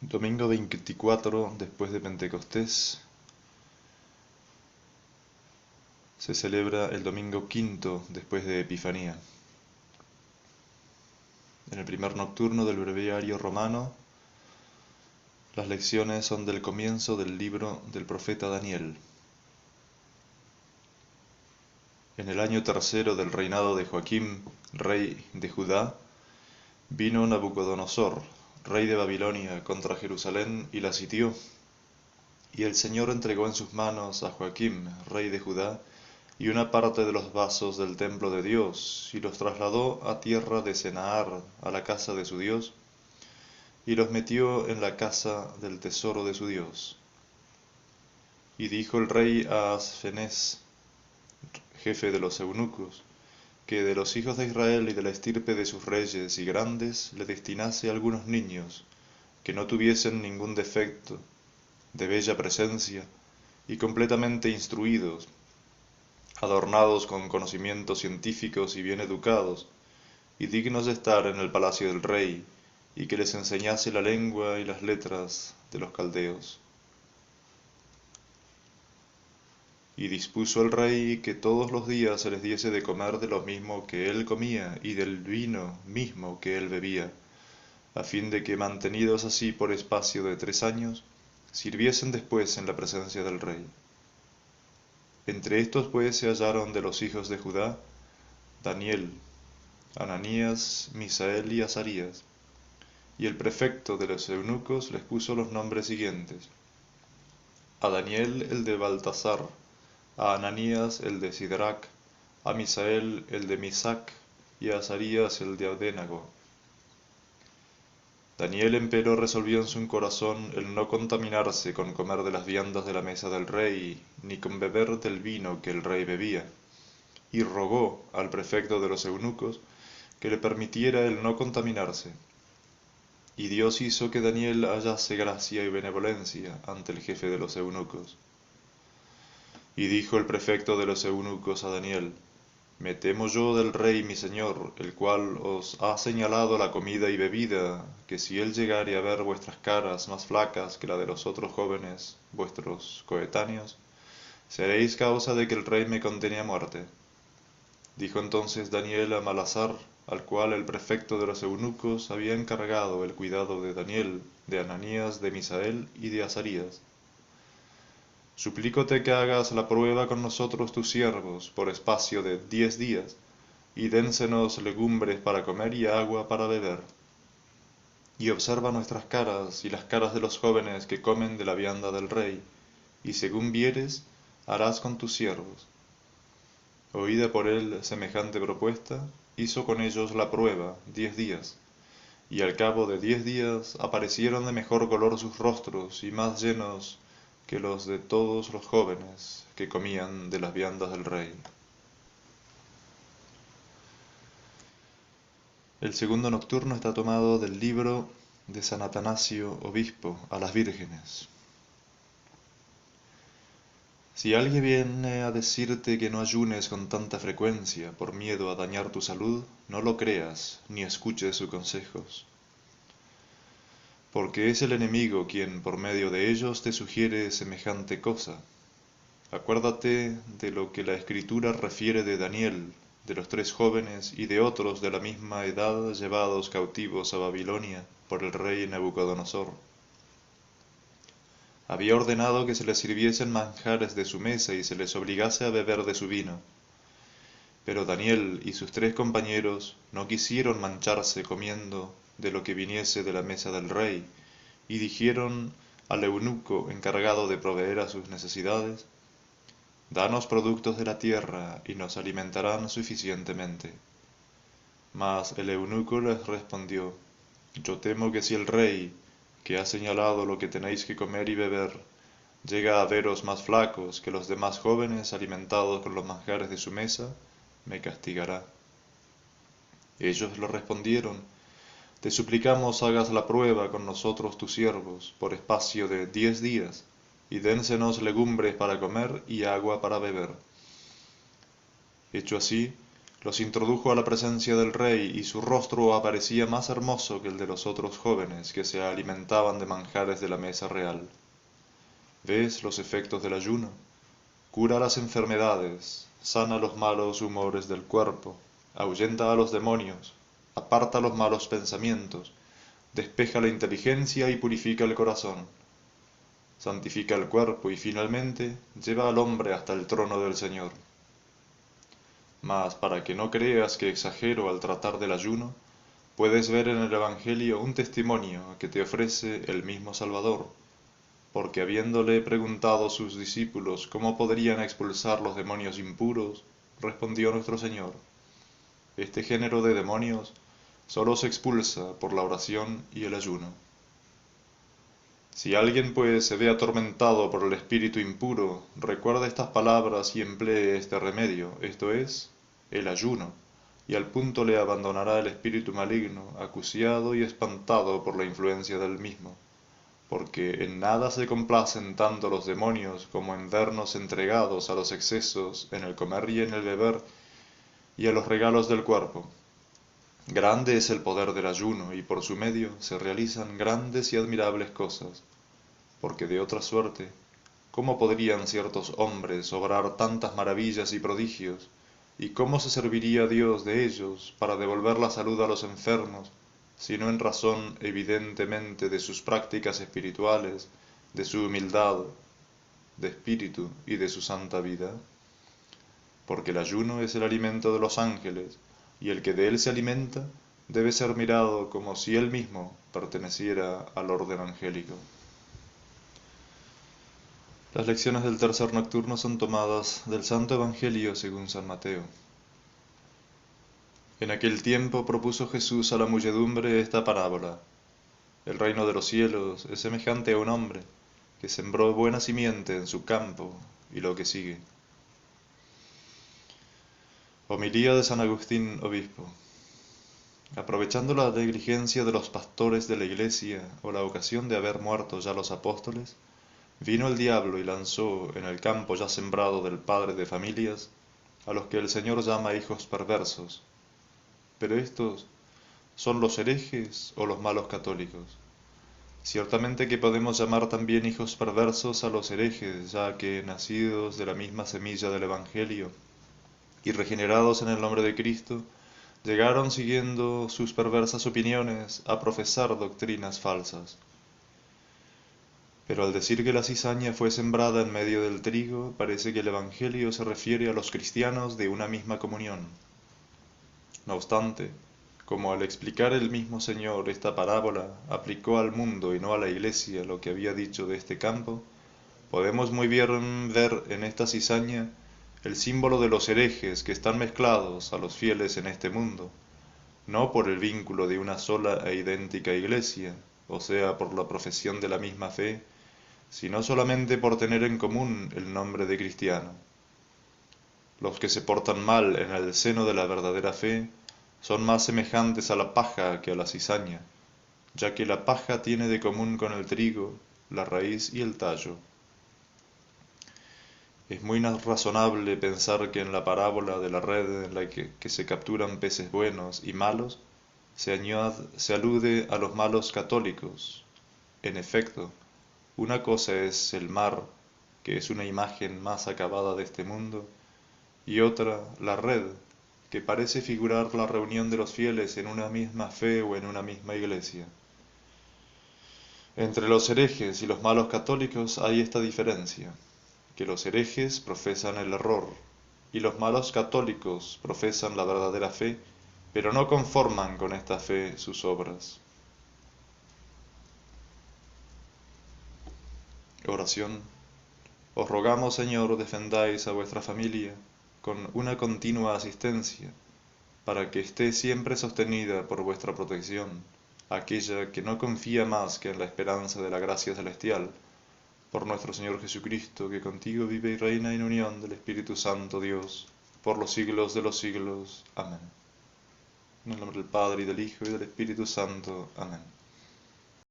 Domingo 24 después de Pentecostés se celebra el domingo quinto después de Epifanía. En el primer nocturno del breviario romano, las lecciones son del comienzo del libro del profeta Daniel. En el año tercero del reinado de Joaquim, rey de Judá, vino Nabucodonosor, rey de Babilonia, contra Jerusalén y la sitió. Y el Señor entregó en sus manos a Joaquim, rey de Judá, y una parte de los vasos del templo de Dios, y los trasladó a tierra de Senaar, a la casa de su Dios, y los metió en la casa del tesoro de su Dios. Y dijo el rey a Asfenés, jefe de los eunucos, que de los hijos de Israel y de la estirpe de sus reyes y grandes le destinase algunos niños, que no tuviesen ningún defecto, de bella presencia, y completamente instruidos, adornados con conocimientos científicos y bien educados, y dignos de estar en el palacio del rey, y que les enseñase la lengua y las letras de los caldeos. Y dispuso el rey que todos los días se les diese de comer de lo mismo que él comía y del vino mismo que él bebía, a fin de que, mantenidos así por espacio de 3 años, sirviesen después en la presencia del rey. Entre estos pues se hallaron de los hijos de Judá Daniel, Ananías, Misael y Azarías, y el prefecto de los eunucos les puso los nombres siguientes: a Daniel el de Baltasar, a Ananías el de Sidrac, a Misael el de Misac, y a Azarías el de Abdenago. Daniel empero resolvió en su corazón el no contaminarse con comer de las viandas de la mesa del rey, ni con beber del vino que el rey bebía, y rogó al prefecto de los eunucos que le permitiera el no contaminarse. Y Dios hizo que Daniel hallase gracia y benevolencia ante el jefe de los eunucos. Y dijo el prefecto de los eunucos a Daniel: Me temo yo del rey mi señor, el cual os ha señalado la comida y bebida, que si él llegare a ver vuestras caras más flacas que la de los otros jóvenes, vuestros coetáneos, seréis causa de que el rey me condene a muerte. Dijo entonces Daniel a Malasar, al cual el prefecto de los eunucos había encargado el cuidado de Daniel, de Ananías, de Misael y de Azarías: Suplícote que hagas la prueba con nosotros tus siervos por espacio de 10 días, y dénsenos legumbres para comer y agua para beber. Y observa nuestras caras y las caras de los jóvenes que comen de la vianda del rey, y según vieres, harás con tus siervos. Oída por él semejante propuesta, hizo con ellos la prueba 10 días, y al cabo de 10 días aparecieron de mejor color sus rostros y más llenos que los de todos los jóvenes que comían de las viandas del rey. El segundo nocturno está tomado del libro de San Atanasio, obispo, a las vírgenes. Si alguien viene a decirte que no ayunes con tanta frecuencia por miedo a dañar tu salud, no lo creas ni escuches sus consejos, porque es el enemigo quien por medio de ellos te sugiere semejante cosa. Acuérdate de lo que la Escritura refiere de Daniel, de los 3 jóvenes y de otros de la misma edad llevados cautivos a Babilonia por el rey Nabucodonosor. Había ordenado que se les sirviesen manjares de su mesa y se les obligase a beber de su vino. Pero Daniel y sus 3 compañeros no quisieron mancharse comiendo de lo que viniese de la mesa del rey, y dijeron al eunuco encargado de proveer a sus necesidades: Danos productos de la tierra y nos alimentarán suficientemente. Mas el eunuco les respondió: Yo temo que si el rey, que ha señalado lo que tenéis que comer y beber, llega a veros más flacos que los demás jóvenes alimentados con los manjares de su mesa, me castigará. Ellos le respondieron: Te suplicamos hagas la prueba con nosotros tus siervos por espacio de 10 días, y dénsenos legumbres para comer y agua para beber. Hecho así, Los introdujo a la presencia del rey y su rostro aparecía más hermoso que el de los otros jóvenes que se alimentaban de manjares de la mesa real. ¿Ves los efectos del ayuno? Cura las enfermedades, sana los malos humores del cuerpo, ahuyenta a los demonios, aparta los malos pensamientos, despeja la inteligencia y purifica el corazón, santifica el cuerpo y finalmente lleva al hombre hasta el trono del Señor. Mas para que no creas que exagero al tratar del ayuno, puedes ver en el Evangelio un testimonio que te ofrece el mismo Salvador, porque habiéndole preguntado sus discípulos cómo podrían expulsar los demonios impuros, respondió nuestro Señor: este género de demonios sólo se expulsa por la oración y el ayuno. Si alguien pues se ve atormentado por el espíritu impuro, recuerda estas palabras y emplee este remedio, esto es, el ayuno, y al punto le abandonará el espíritu maligno, acuciado y espantado por la influencia del mismo, porque en nada se complacen tanto los demonios como en vernos entregados a los excesos en el comer y en el beber y a los regalos del cuerpo. Grande es el poder del ayuno, y por su medio se realizan grandes y admirables cosas, porque de otra suerte, ¿cómo podrían ciertos hombres obrar tantas maravillas y prodigios, y cómo se serviría Dios de ellos para devolver la salud a los enfermos, sino en razón evidentemente de sus prácticas espirituales, de su humildad de espíritu y de su santa vida? Porque el ayuno es el alimento de los ángeles, y el que de él se alimenta debe ser mirado como si él mismo perteneciera al orden angélico. Las lecciones del tercer nocturno son tomadas del Santo Evangelio según San Mateo. En aquel tiempo propuso Jesús a la muchedumbre esta parábola: el reino de los cielos es semejante a un hombre que sembró buena simiente en su campo, y lo que sigue. Homilía de San Agustín, obispo. Aprovechando la negligencia de los pastores de la iglesia o la ocasión de haber muerto ya los apóstoles, vino el diablo y lanzó en el campo ya sembrado del padre de familias a los que el Señor llama hijos perversos. Pero estos son los herejes o los malos católicos. Ciertamente que podemos llamar también hijos perversos a los herejes, ya que nacidos de la misma semilla del Evangelio y regenerados en el nombre de Cristo, llegaron siguiendo sus perversas opiniones a profesar doctrinas falsas. Pero al decir que la cizaña fue sembrada en medio del trigo, parece que el Evangelio se refiere a los cristianos de una misma comunión. No obstante, como al explicar el mismo Señor esta parábola aplicó al mundo y no a la Iglesia lo que había dicho de este campo, podemos muy bien ver en esta cizaña el símbolo de los herejes que están mezclados a los fieles en este mundo, no por el vínculo de una sola e idéntica Iglesia, o sea, por la profesión de la misma fe, sino solamente por tener en común el nombre de cristiano. Los que se portan mal en el seno de la verdadera fe son más semejantes a la paja que a la cizaña, ya que la paja tiene de común con el trigo la raíz y el tallo. Es muy razonable pensar que en la parábola de la red en la que se capturan peces buenos y malos, se alude a los malos católicos. En efecto, una cosa es el mar, que es una imagen más acabada de este mundo, y otra la red, que parece figurar la reunión de los fieles en una misma fe o en una misma iglesia. Entre los herejes y los malos católicos hay esta diferencia, que los herejes profesan el error, y los malos católicos profesan la verdadera fe, pero no conforman con esta fe sus obras. Oración. Os rogamos, Señor, defendáis a vuestra familia con una continua asistencia, para que esté siempre sostenida por vuestra protección, aquella que no confía más que en la esperanza de la gracia celestial, por nuestro Señor Jesucristo, que contigo vive y reina en unión del Espíritu Santo Dios, por los siglos de los siglos. Amén. En el nombre del Padre, y del Hijo, y del Espíritu Santo. Amén.